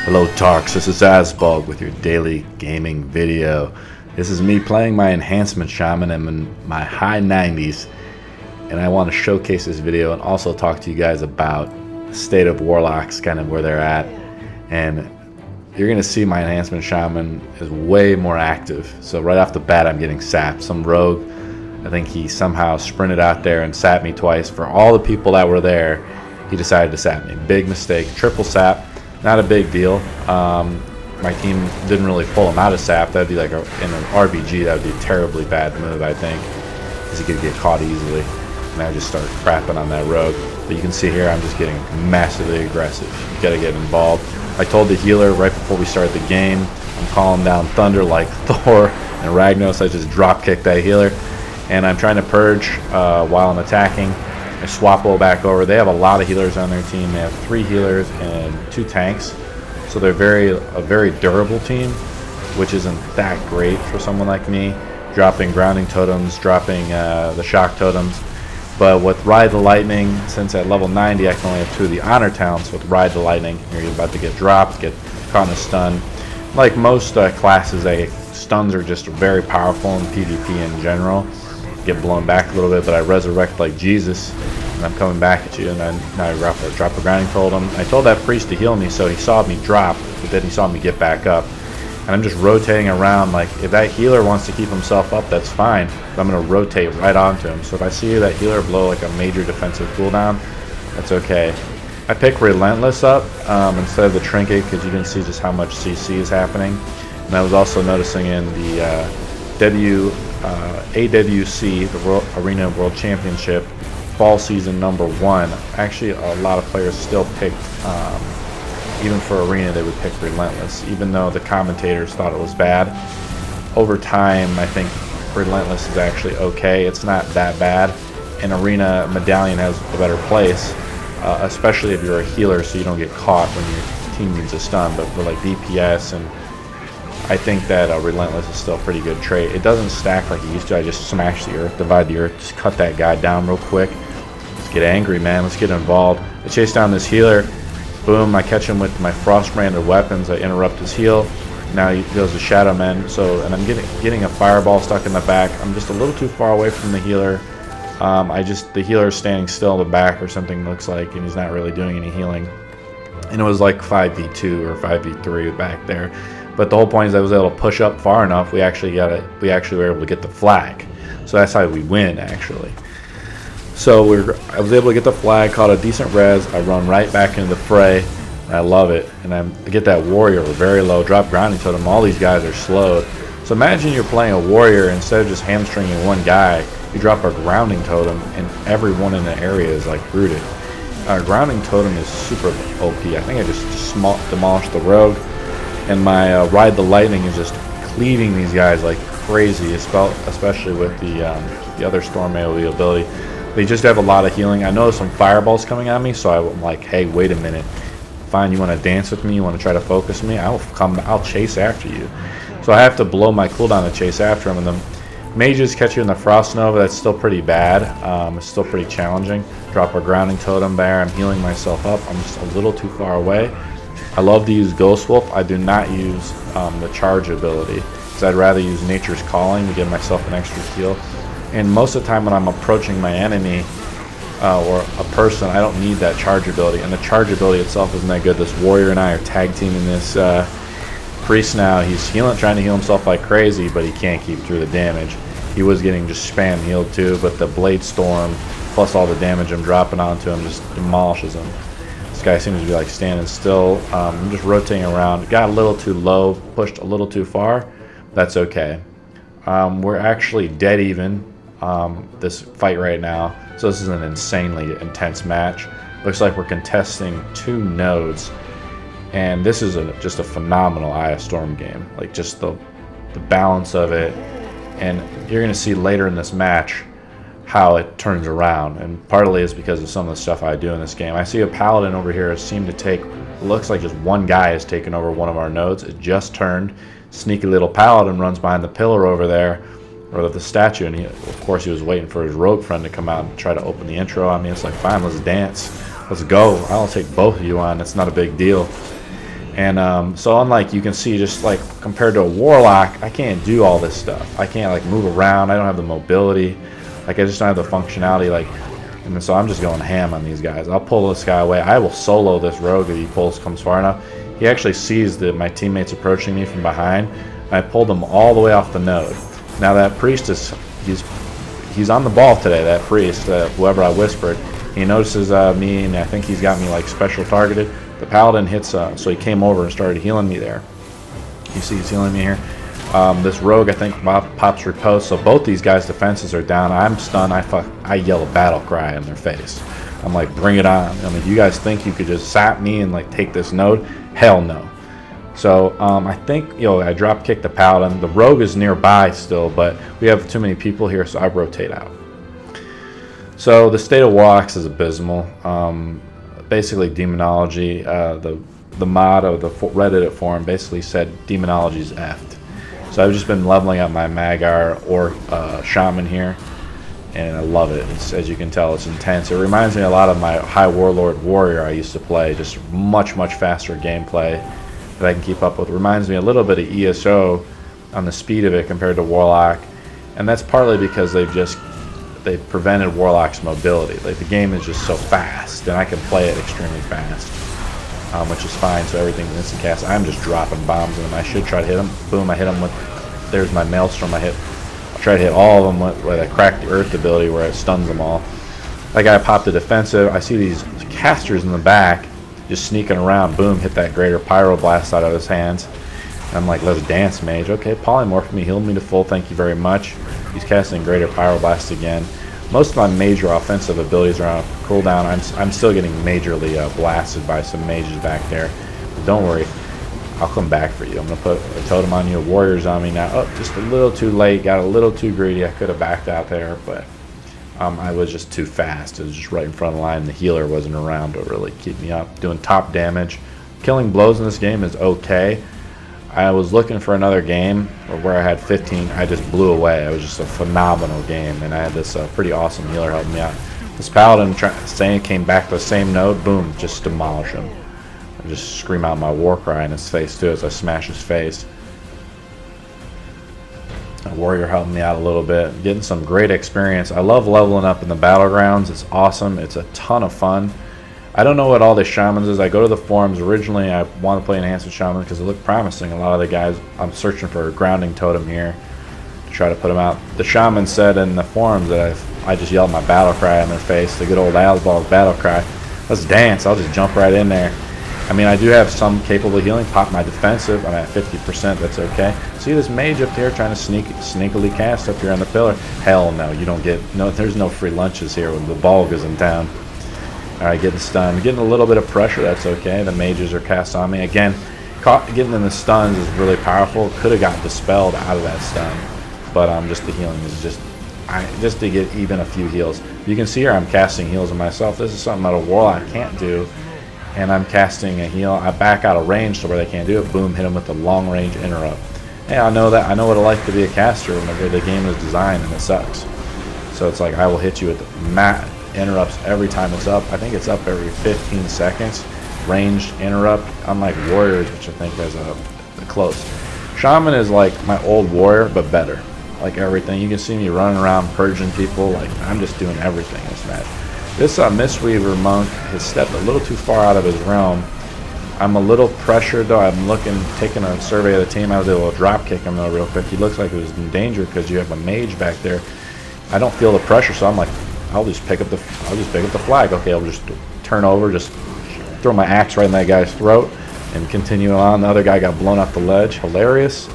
Hello Tarks, this is Azbolg with your daily gaming video. This is me playing my Enhancement Shaman. I'm in my high 90s and I want to showcase this video and also talk to you guys about the state of Warlocks, kind of where they're at. And you're going to see my Enhancement Shaman is way more active. So right off the bat I'm getting sapped. Some rogue, I think he somehow sprinted out there and sapped me twice. For all the people that were there, he decided to sap me. Big mistake, triple sap. Not a big deal. My team didn't really pull him out of sap. That'd be like in an RPG, that would be a terribly bad move, I think, because he could get caught easily. And I just start crapping on that rogue. But you can see here, I'm just getting massively aggressive. You gotta get involved. I told the healer right before we started the game, I'm calling down thunder like Thor and Ragnos. I just drop kick that healer, and I'm trying to purge while I'm attacking. I swappo back over. They have a lot of healers on their team. They have 3 healers and 2 tanks, so they're a very durable team, which isn't that great for someone like me. Dropping grounding totems, dropping the shock totems. But with Ride the Lightning, since at level 90 I can only have 2 of the honor talents. With Ride the Lightning, you're about to get dropped, get caught in a stun. Like most classes, stuns are just very powerful in PvP in general. Get blown back a little bit, but I resurrect like Jesus, and I'm coming back at you, and then now I drop a grounding totem. I told that priest to heal me, so he saw me drop, but then he saw me get back up. And I'm just rotating around. Like, if that healer wants to keep himself up, that's fine, but I'm going to rotate right onto him. So if I see that healer blow like a major defensive cooldown, that's okay. I pick Relentless up instead of the Trinket, because you can see just how much CC is happening. And I was also noticing in the AWC, the Arena World Championship, Fall Season #1. Actually, a lot of players still picked, even for Arena, they would pick Relentless, even though the commentators thought it was bad. Over time, I think Relentless is actually okay. It's not that bad. In Arena, Medallion has a better place, especially if you're a healer, so you don't get caught when your team needs a stun. But for like DPS, and I think that Relentless is still a pretty good trait. It doesn't stack like it used to. I just smash the earth, divide the earth, just cut that guy down real quick. Let's get angry, man. Let's get involved. I chase down this healer. Boom, I catch him with my frost-branded weapons. I interrupt his heal. Now he goes to Shadow Man. And I'm getting a fireball stuck in the back. I'm just a little too far away from the healer. The healer is standing still in the back or something, looks like, and he's not really doing any healing. And it was like 5v2 or 5v3 back there. But the whole point is I was able to push up far enough. We actually were able to get the flag. So that's how we win, actually. So I was able to get the flag, caught a decent res. I run right back into the fray. And I love it. And I get that warrior very low, drop grounding totem. All these guys are slowed. So imagine you're playing a warrior, instead of just hamstringing one guy, you drop a grounding totem and everyone in the area is like rooted. Grounding totem is super OP. I think I just demolished the rogue. And my Ride the Lightning is just cleaving these guys like crazy, especially with the other Storm AoE ability. They just have a lot of healing. I know some fireballs coming at me, so I'm like, hey, wait a minute. Fine, you want to dance with me? You want to try to focus me? I'll chase after you. So I have to blow my cooldown to chase after him. And the mages catch you in the Frost Nova. That's still pretty bad. It's still pretty challenging. Drop a grounding totem there. I'm healing myself up. I'm just a little too far away. I love to use Ghost Wolf. I do not use the charge ability, because I'd rather use Nature's Calling to give myself an extra heal. And most of the time when I'm approaching my enemy or a person, I don't need that charge ability. And the charge ability itself isn't that good. This warrior and I are tag teaming this priest now. He's trying to heal himself like crazy, but he can't keep through the damage. He was getting just spam healed too, but the Blade Storm plus all the damage I'm dropping onto him just demolishes him. This guy seems to be like standing still. I'm just rotating around. Got a little too low, pushed a little too far. That's okay. We're actually dead even this fight right now. So this is an insanely intense match. Looks like we're contesting 2 nodes. And this is just a phenomenal Eye of Storm game. Like, just the balance of it. And you're going to see later in this match how it turns around, and partly is because of some of the stuff I do in this game. I see a paladin over here seem to take, looks like just one guy has taken over one of our nodes. It just turned. Sneaky little paladin runs behind the pillar over there, or the statue, and of course he was waiting for his rogue friend to come out and try to open the intro. I mean, it's like, fine, let's dance, let's go. I'll take both of you on. It's not a big deal. And so unlike, you can see, just like compared to a warlock, I can't do all this stuff. I can't like move around. I don't have the mobility. Like I just don't have the functionality. Like, and so I'm just going ham on these guys. I'll pull this guy away. I will solo this rogue if he comes far enough. He actually sees that my teammates approaching me from behind. And I pulled him all the way off the node. Now that priest he's on the ball today. That priest, whoever I whispered, he notices me, and I think he's got me like special targeted. The paladin hits, so he came over and started healing me there. You see he's healing me here. This rogue, I think, pops riposte, so both these guys' defenses are down. I'm stunned. I yell a battle cry in their face. I'm like, bring it on. I mean, you guys think you could just sap me and like take this node? Hell no. So I think, you know, I drop kick the paladin. The rogue is nearby still, but we have too many people here, so I rotate out. So the state of Warlocks is abysmal. Basically, demonology, the mod of the Reddit forum basically said demonology's effed. So I've just been leveling up my Magar or Shaman here, and I love it. As you can tell, it's intense. It reminds me a lot of my High Warlord Warrior I used to play, just much faster gameplay that I can keep up with. It reminds me a little bit of ESO on the speed of it compared to Warlock, and that's partly because they've prevented Warlock's mobility. Like, the game is just so fast, and I can play it extremely fast, which is fine. So everything's instant cast. I'm just dropping bombs on them. I should try to hit them. Boom! I hit them with. There's my maelstrom. I'll try to hit all of them with I crack the earth ability where it stuns them all. Like, I popped the defensive. I see these casters in the back just sneaking around. Boom! Hit that greater pyroblast out of his hands. And I'm like, let's dance, mage. Okay, polymorph me, healed me to full. Thank you very much. He's casting greater pyroblast again. Most of my major offensive abilities are on cooldown. I'm still getting majorly blasted by some mages back there. But don't worry, I'll come back for you. I'm going to put a totem on you, warriors on me now. Oh, just a little too late, got a little too greedy. I could have backed out there, but I was just too fast. It was just right in front of the line. The healer wasn't around to really keep me up. Doing top damage. Killing blows in this game is okay. I was looking for another game where I had 15. I just blew away. It was just a phenomenal game, and I had this pretty awesome healer helping me out. This paladin came back to the same node. Boom, just demolish him. I just scream out my war cry in his face too as I smash his face. A warrior helping me out a little bit, getting some great experience. I love leveling up in the battlegrounds. It's awesome. It's a ton of fun. I don't know what all the shamans is. I go to the forums. Originally, I want to play Enhancement Shaman because it looked promising. A lot of the guys, I'm searching for a grounding totem here to try to put them out. The shaman said in the forums that I just yelled my battle cry in their face, the good old Azbolg battle cry. Let's dance. I'll just jump right in there. I mean, I do have some capable healing. Pop my defensive. I'm at 50%. That's okay. See this mage up there trying to sneakily cast up here on the pillar? Hell no. You don't get no. There's no free lunches here when the Bolg is in town. Alright, getting stunned. Getting a little bit of pressure, that's okay. The mages are cast on me. Again, getting in the stuns is really powerful. Could have got dispelled out of that stun. But just the healing is just to get even a few heals. You can see here I'm casting heals on myself. This is something that a warlock can't do. And I'm casting a heal. I back out of range to where they can't do it. Boom, hit them with the long range interrupt. Hey, I know that. I know what it's like to be a caster whenever the game is designed and it sucks. So it's like I will hit you with the interrupts every time it's up. I think it's up every 15 seconds. Ranged interrupt, unlike warriors, which I think has a close. Shaman is like my old warrior, but better. Like everything. You can see me running around purging people. Like, I'm just doing everything in this match. This Mistweaver monk has stepped a little too far out of his realm. I'm a little pressured though. I'm taking a survey of the team. I was able to drop kick him though real quick. He looks like he was in danger because you have a mage back there. I don't feel the pressure, so I'm like, I'll just pick up the flag. Okay, I'll just turn over, just throw my axe right in that guy's throat, and continue on. The other guy got blown off the ledge. Hilarious.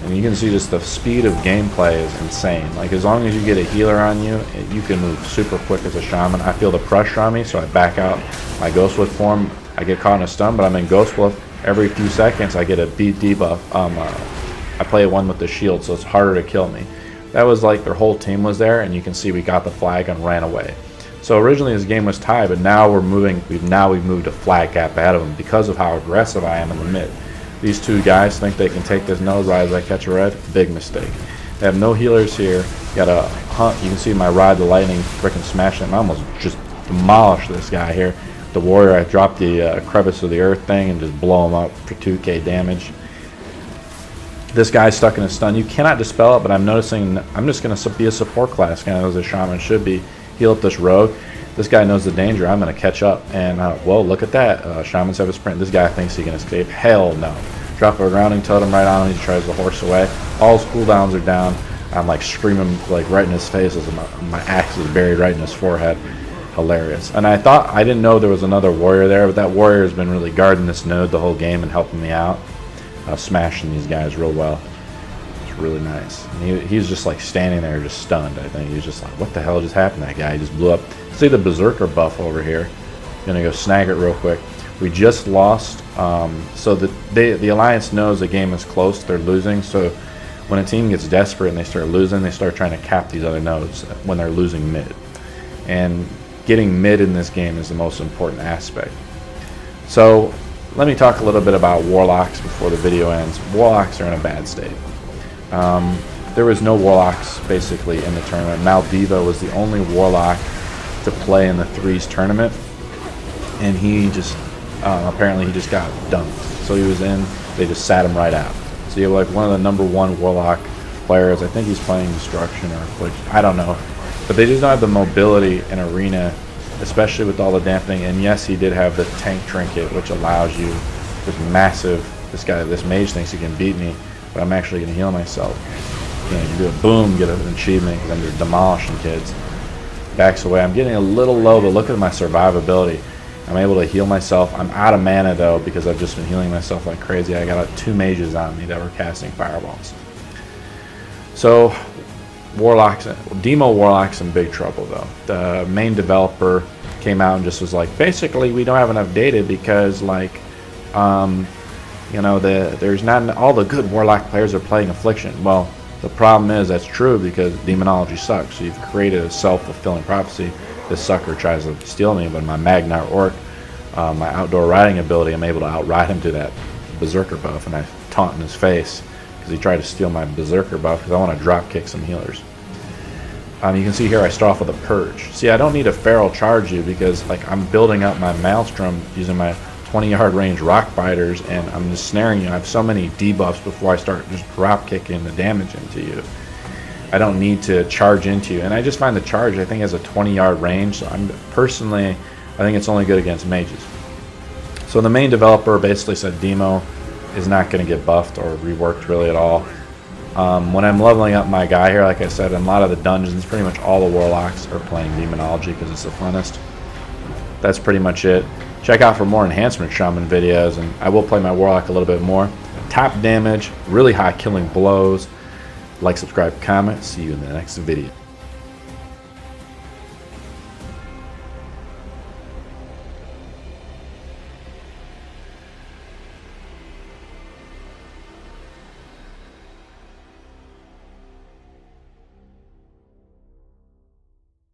And you can see just the speed of gameplay is insane. Like, as long as you get a healer on you, you can move super quick as a shaman. I feel the pressure on me, so I back out my Ghostwolf form. I get caught in a stun, but I'm in Ghostwolf. Every few seconds, I get a beat debuff. I play one with the shield, so it's harder to kill me. That was like their whole team was there, and you can see we got the flag and ran away. So originally this game was tied, but now we've moved a flag gap ahead of them because of how aggressive I am in the mid. These two guys think they can take this node right as I catch a red. Big mistake. They have no healers here. Got a hunt. You can see my ride the lightning freaking smashing him. I almost just demolished this guy here. The warrior, I drop the crevice of the earth thing and just blow him up for 2k damage. This guy's stuck in a stun. You cannot dispel it, but I'm noticing I'm just going to be a support class, kind of as a shaman should be. Heal up this rogue. This guy knows the danger. I'm going to catch up. And, whoa, look at that. Shamans have a sprint. This guy thinks he can escape. Hell no. Drop a grounding totem right on him. He tries to horse away. All his cooldowns are down. I'm like screaming like right in his face as my axe is buried right in his forehead. Hilarious. And I didn't know there was another warrior there, but that warrior has been really guarding this node the whole game and helping me out. Smashing these guys real well. It's really nice. And he's just like standing there just stunned. I think he's just like, what the hell just happened to that guy? He just blew up. See the berserker buff over here. Gonna go snag it real quick. We just lost, so the alliance knows the game is close. They're losing, so when a team gets desperate and they start losing, they start trying to cap these other nodes when they're losing mid. And getting mid in this game is the most important aspect. So let me talk a little bit about warlocks before the video ends. Warlocks are in a bad state. There was no warlocks basically in the tournament. Maldivh was the only warlock to play in the threes tournament, and he just apparently he just got dunked. So he was in, they just sat him right out. So you have like one of the #1 warlock players. I think he's playing destruction or which I don't know, but they just don't have the mobility in arena, especially with all the dampening. And yes, he did have the tank trinket, which allows you this massive. This mage thinks he can beat me, but I'm actually going to heal myself. You know, you do a boom, get an achievement because I'm just demolishing kids. Backs away. I'm getting a little low, but look at my survivability. I'm able to heal myself. I'm out of mana though because I've just been healing myself like crazy. I got 2 mages on me that were casting fireballs. So warlocks, demo warlocks in big trouble though. The main developer came out and just was like, basically we don't have enough data because like you know, there's not all the good warlock players are playing affliction. Well, the problem is that's true because demonology sucks. So you've created a self-fulfilling prophecy. This sucker tries to steal me, but my Magnar Orc, my outdoor riding ability, I'm able to outride him to that berserker buff, and I taunt in his face because he tried to steal my berserker buff because I want to drop kick some healers. You can see here I start off with a purge. See, I don't need a feral charge you because like I'm building up my maelstrom using my 20-yard range rock biters, and I'm just snaring you. I have so many debuffs before I start just drop kicking the damage into you. I don't need to charge into you, and I just find the charge I think has a 20-yard range. So I think it's only good against mages. So the main developer basically said demo is not going to get buffed or reworked really at all. When I'm leveling up my guy here, like I said, in a lot of the dungeons, pretty much all the warlocks are playing demonology because it's the funnest. That's pretty much it. Check out for more Enhancement Shaman videos, and I will play my warlock a little bit more. Top damage, really high killing blows. Like, subscribe, comment. See you in the next video.